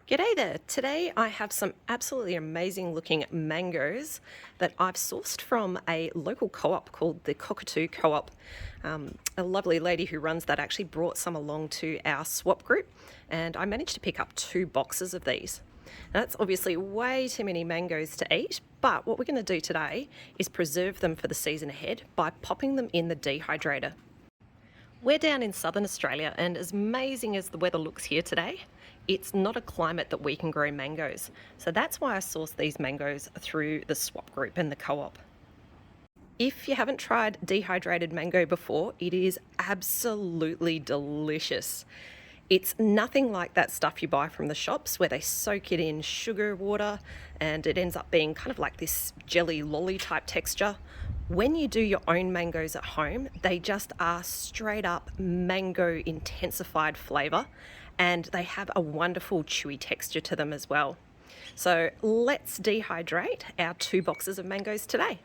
G'day there. Today I have some absolutely amazing looking mangoes that I've sourced from a local co-op called the Cockatoo Co-op. A lovely lady who runs that actually brought some along to our swap group, and I managed to pick up 2 boxes of these. Now that's obviously way too many mangoes to eat, but what we're going to do today is preserve them for the season ahead by popping them in the dehydrator. We're down in southern Australia, and as amazing as the weather looks here today, it's not a climate that we can grow mangoes. So that's why I sourced these mangoes through the swap group and the co-op. If you haven't tried dehydrated mango before, it is absolutely delicious. It's nothing like that stuff you buy from the shops where they soak it in sugar water and it ends up being kind of like this jelly lolly type texture. When you do your own mangoes at home, they just are straight up mango intensified flavour, and they have a wonderful chewy texture to them as well. So let's dehydrate our 2 boxes of mangoes today.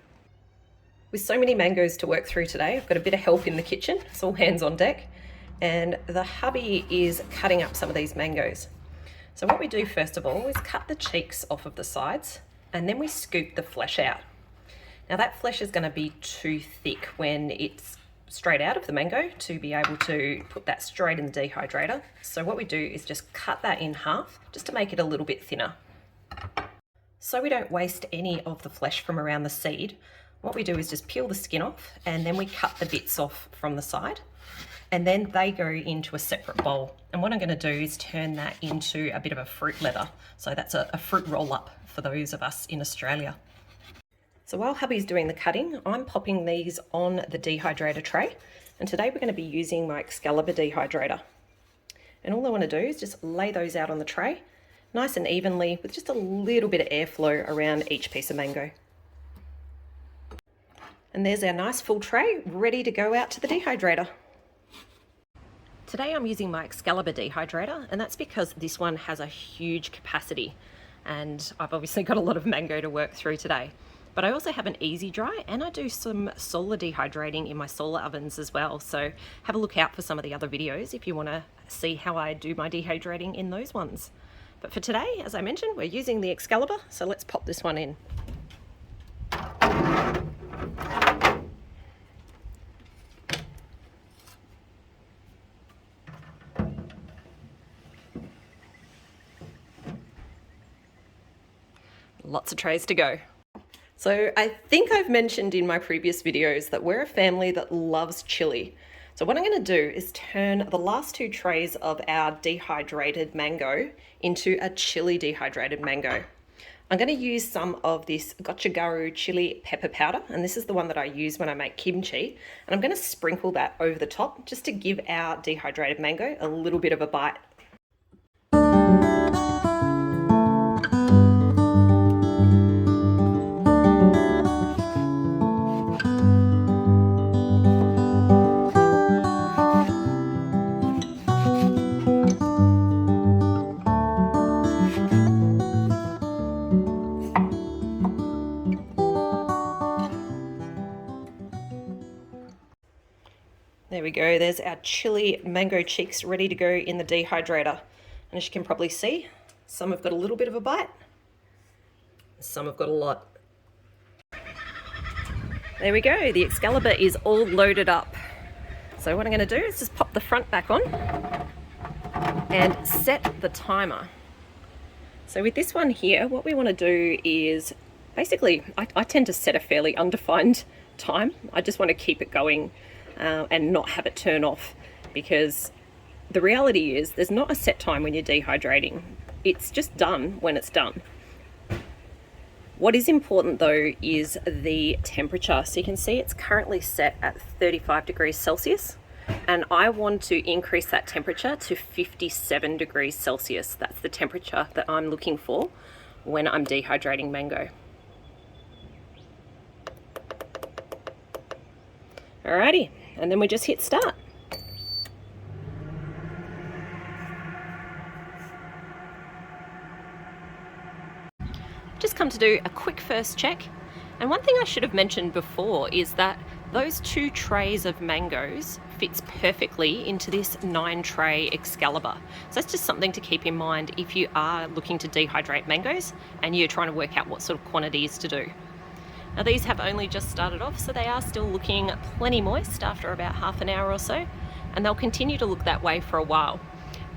With so many mangoes to work through today, I've got a bit of help in the kitchen. It's all hands on deck. And the hubby is cutting up some of these mangoes. So what we do first of all is cut the cheeks off of the sides, and then we scoop the flesh out. Now that flesh is going to be too thick when it's straight out of the mango to be able to put that straight in the dehydrator. So what we do is just cut that in half just to make it a little bit thinner. So we don't waste any of the flesh from around the seed, what we do is just peel the skin off, and then we cut the bits off from the side, and then they go into a separate bowl. And what I'm going to do is turn that into a bit of a fruit leather. So that's a fruit roll up for those of us in Australia. So while hubby's doing the cutting, I'm popping these on the dehydrator tray. And today we're going to be using my Excalibur dehydrator. And all I want to do is just lay those out on the tray, nice and evenly, with just a little bit of airflow around each piece of mango. And there's our nice full tray, ready to go out to the dehydrator. Today I'm using my Excalibur dehydrator, and that's because this one has a huge capacity. And I've obviously got a lot of mango to work through today. But I also have an easy dry, and I do some solar dehydrating in my solar ovens as well. So have a look out for some of the other videos if you want to see how I do my dehydrating in those ones. But for today, as I mentioned, we're using the Excalibur, so let's pop this one in. Lots of trays to go. So I think I've mentioned in my previous videos that we're a family that loves chili. So what I'm going to do is turn the last 2 trays of our dehydrated mango into a chili dehydrated mango. I'm going to use some of this gochugaru chili pepper powder, and this is the one that I use when I make kimchi, and I'm going to sprinkle that over the top just to give our dehydrated mango a little bit of a bite. There we go, there's our chili mango cheeks ready to go in the dehydrator. And as you can probably see, some have got a little bit of a bite, some have got a lot. There we go, the Excalibur is all loaded up. So what I'm going to do is just pop the front back on and set the timer. So with this one here, what we want to do is basically, I tend to set a fairly undefined time. I just want to keep it going and not have it turn off, because the reality is there's not a set time when you're dehydrating. It's just done when it's done. What is important though is the temperature. So you can see it's currently set at 35 degrees Celsius, and I want to increase that temperature to 57 degrees Celsius. That's the temperature that I'm looking for when I'm dehydrating mango. Alrighty, and then we just hit start. Just come to do a quick first check. And one thing I should have mentioned before is that Those 2 trays of mangoes fits perfectly into this 9-tray Excalibur. So that's just something to keep in mind if you are looking to dehydrate mangoes and you're trying to work out what sort of quantities to do. Now these have only just started off, so they are still looking plenty moist after about half an hour or so, and they'll continue to look that way for a while.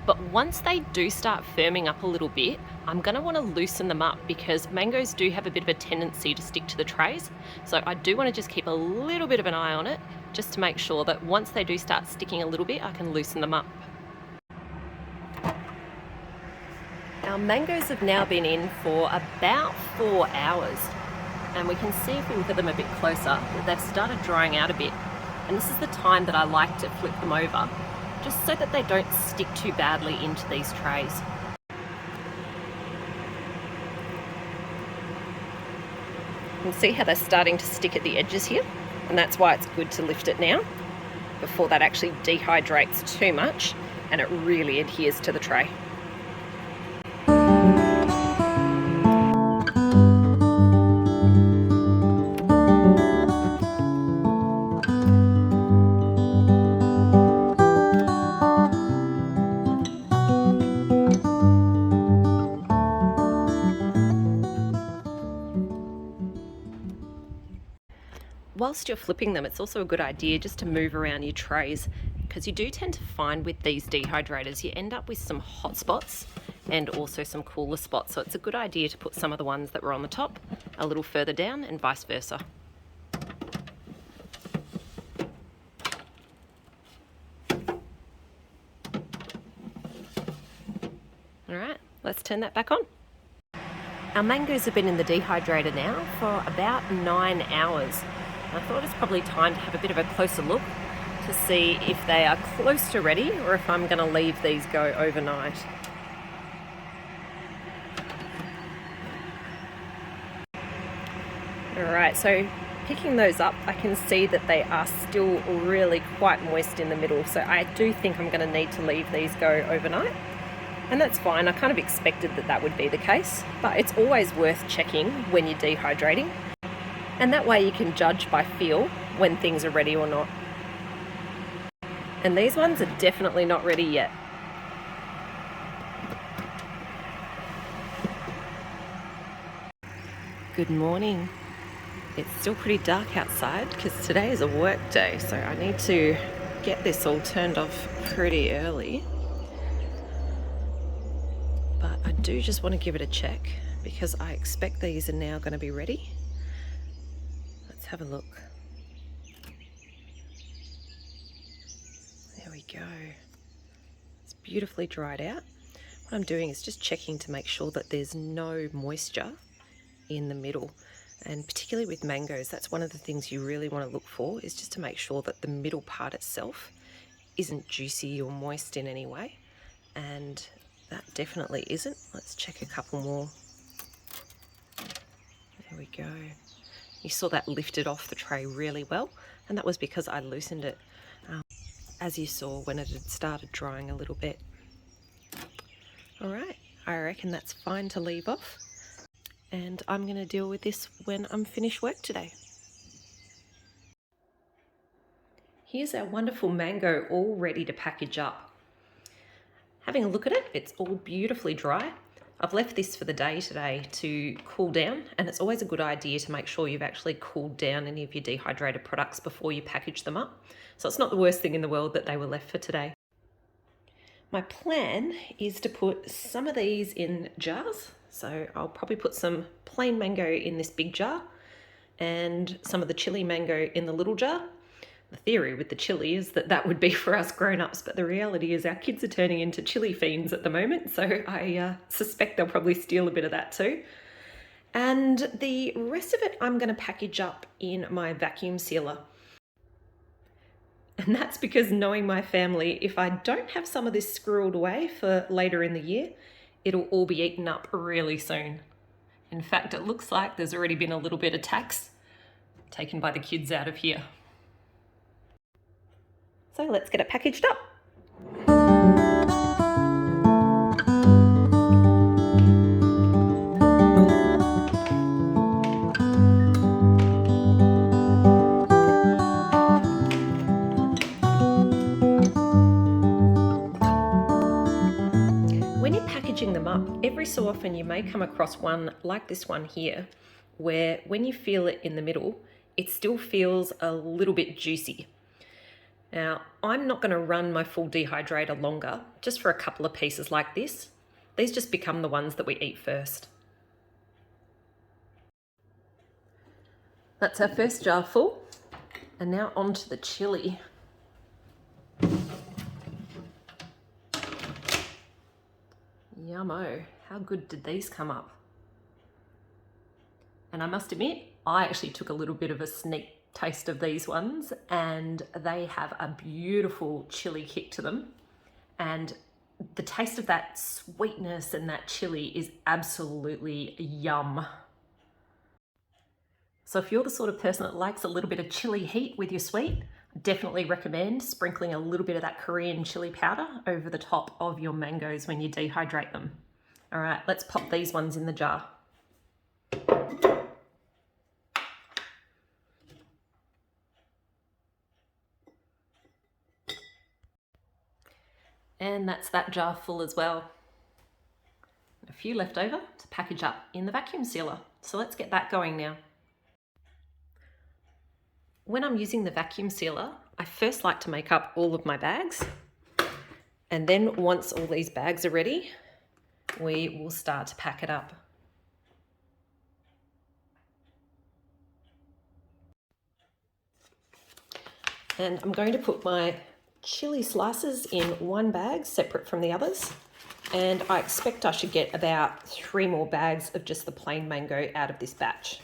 But once they do start firming up a little bit, I'm going to want to loosen them up because mangoes do have a bit of a tendency to stick to the trays. So I do want to just keep a little bit of an eye on it just to make sure that once they do start sticking a little bit, I can loosen them up. Our mangoes have now been in for about 4 hours. And we can see if we look at them a bit closer that they've started drying out a bit. And this is the time that I like to flip them over, just so that they don't stick too badly into these trays. You can see how they're starting to stick at the edges here, and that's why it's good to lift it now before that actually dehydrates too much and it really adheres to the tray. Whilst you're flipping them, it's also a good idea just to move around your trays, because you do tend to find with these dehydrators you end up with some hot spots and also some cooler spots, so it's a good idea to put some of the ones that were on the top a little further down and vice versa. Alright, let's turn that back on. Our mangoes have been in the dehydrator now for about 9 hours. I thought it's probably time to have a bit of a closer look to see if they are close to ready or if I'm going to leave these go overnight. Alright, so picking those up, I can see that they are still really quite moist in the middle, so I do think I'm going to need to leave these go overnight. And that's fine, I kind of expected that that would be the case, but it's always worth checking when you're dehydrating. And that way you can judge by feel when things are ready or not. And these ones are definitely not ready yet. Good morning. It's still pretty dark outside because today is a work day, so I need to get this all turned off pretty early. But I do just want to give it a check because I expect these are now going to be ready. Let's have a look. There we go. It's beautifully dried out. What I'm doing is just checking to make sure that there's no moisture in the middle. And particularly with mangoes, that's one of the things you really want to look for, is just to make sure that the middle part itself isn't juicy or moist in any way. And that definitely isn't. Let's check a couple more. There we go. You saw that lifted off the tray really well, and that was because I loosened it, as you saw when it had started drying a little bit. All right, I reckon that's fine to leave off, and I'm going to deal with this when I'm finished work today. Here's our wonderful mango all ready to package up. Having a look at it, it's all beautifully dry. I've left this for the day today to cool down, and it's always a good idea to make sure you've actually cooled down any of your dehydrated products before you package them up. So it's not the worst thing in the world that they were left for today. My plan is to put some of these in jars. So I'll probably put some plain mango in this big jar and some of the chili mango in the little jar. The theory with the chili is that that would be for us grown-ups, but the reality is our kids are turning into chili fiends at the moment, so I suspect they'll probably steal a bit of that too. And the rest of it I'm going to package up in my vacuum sealer. And that's because, knowing my family, if I don't have some of this squirreled away for later in the year, it'll all be eaten up really soon. In fact, it looks like there's already been a little bit of tax taken by the kids out of here. So let's get it packaged up. packaging them up, every so often you may come across one like this one here, where when you feel it in the middle, it still feels a little bit juicy. Now, I'm not going to run my full dehydrator longer, just for a couple of pieces like this. These just become the ones that we eat first. That's our first jar full, and now on to the chili. Yummo, how good did these come up? And I must admit, I actually took a little bit of a sneak taste of these ones, and they have a beautiful chili kick to them. And the taste of that sweetness and that chili is absolutely yum. So if you're the sort of person that likes a little bit of chili heat with your sweet, I definitely recommend sprinkling a little bit of that Korean chili powder over the top of your mangoes when you dehydrate them. All right, let's pop these ones in the jar. And that's that jar full as well. A few left over to package up in the vacuum sealer. So let's get that going now. When I'm using the vacuum sealer, I first like to make up all of my bags. And then once all these bags are ready, we will start to pack it up. And I'm going to put my chili slices in one bag separate from the others. And I expect I should get about 3 more bags of just the plain mango out of this batch.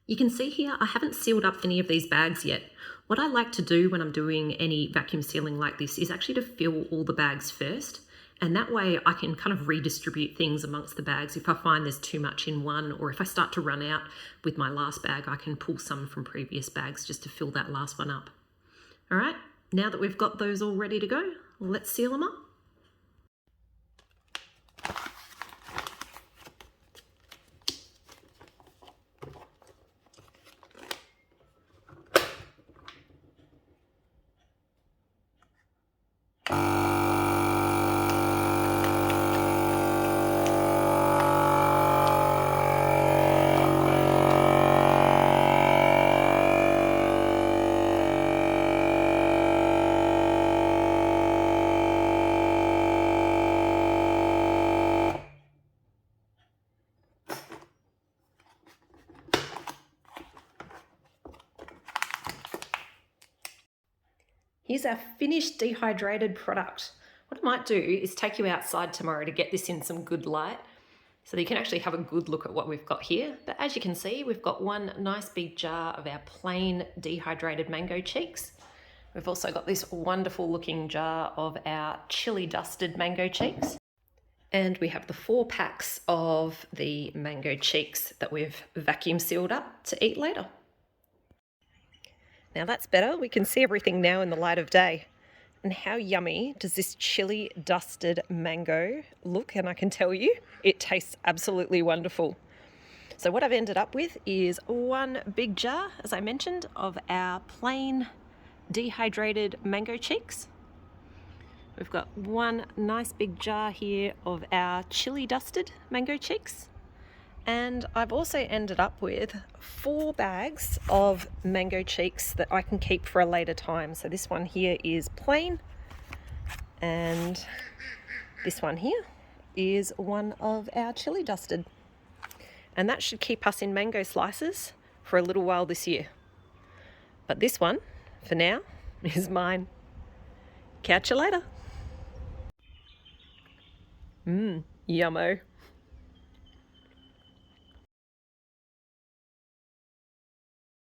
You can see here, I haven't sealed up any of these bags yet. What I like to do when I'm doing any vacuum sealing like this is actually to fill all the bags first. And that way I can kind of redistribute things amongst the bags. If I find there's too much in one, or if I start to run out with my last bag, I can pull some from previous bags just to fill that last one up. All right, now that we've got those all ready to go, let's seal them up. Here's our finished dehydrated product. What I might do is take you outside tomorrow to get this in some good light so that you can actually have a good look at what we've got here. But as you can see, we've got one nice big jar of our plain dehydrated mango cheeks. We've also got this wonderful looking jar of our chili dusted mango cheeks. And we have the 4 packs of the mango cheeks that we've vacuum sealed up to eat later. Now that's better. We can see everything now in the light of day. And how yummy does this chili dusted mango look? And I can tell you, it tastes absolutely wonderful. So what I've ended up with is one big jar, as I mentioned, of our plain dehydrated mango cheeks. We've got one nice big jar here of our chili dusted mango cheeks. And I've also ended up with 4 bags of mango cheeks that I can keep for a later time. So this one here is plain, and this one here is one of our chili dusted. And that should keep us in mango slices for a little while this year. But this one, for now, is mine. Catch you later. Yummo.